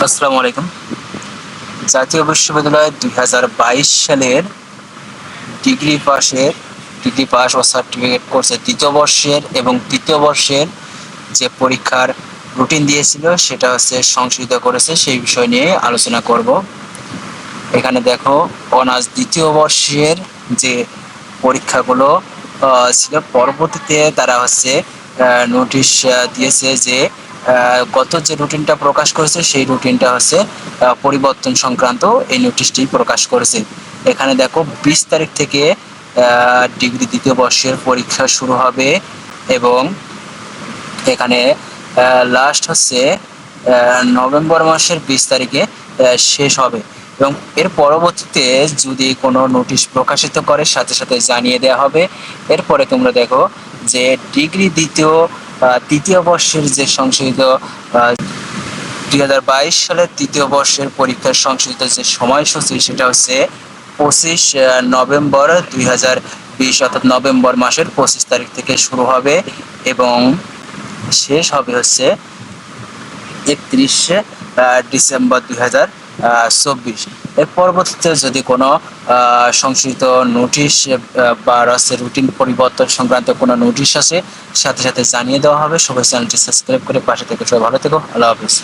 আসসালামু আলাইকুম। জাতীয় বিশ্ববিদ্যালয় ২০২২ সালের ডিগ্রি পাসের ডিগ্রি পাস ও সার্টিফিকেট কোর্সের দ্বিতীয় বর্ষের এবং তৃতীয় বর্ষের যে পরীক্ষার রুটিন দিয়েছিল সেটা সংশোধিত করেছে। সেই বিষয় নিয়ে আলোচনা করব। এখানে দেখো, অনার্স দ্বিতীয় বর্ষের যে পরীক্ষাগুলো ছিল, পরবর্তীতে তারা নোটিশ দিয়েছে যে গত যে রুটিনটা প্রকাশ করেছে সেই রুটিনটা পরিবর্তন সংক্রান্ত এই নোটিশটি প্রকাশ করেছে। এখানে দেখো, 20 তারিখ থেকে ডিগ্রি দ্বিতীয় বর্ষের পরীক্ষা শুরু হবে এবং এখানে লাস্ট নভেম্বর মাসের 20 তারিখে শেষ হবে এবং এর পরবর্তীতে যদি কোনো নোটিশ প্রকাশিত করে সাথে সাথে জানিয়ে দেওয়া হবে। এরপরে তোমরা দেখো যে ডিগ্রি তৃতীয় বর্ষের যে সংশোধিত 2022 সালের তৃতীয় বর্ষের পরীক্ষার সংশোধিত যে সময়সূচি সেটা 25 নভেম্বর 2020, অর্থাৎ নভেম্বর মাসের 25 তারিখ থেকে শুরু হবে এবং শেষ হবে 31 ডিসেম্বর 2024। এর পরবর্তীতে যদি কোনো সংশোধিত নোটিশ বা রুটিন পরিবর্তন সংক্রান্ত কোনো নোটিশ আসে সাথে সাথে জানিয়ে দেওয়া হবে। সবাই চ্যানেলটি সাবস্ক্রাইব করে পাশে থেকে সবাই ভালো থেকো। আল্লাহ হাফেজ।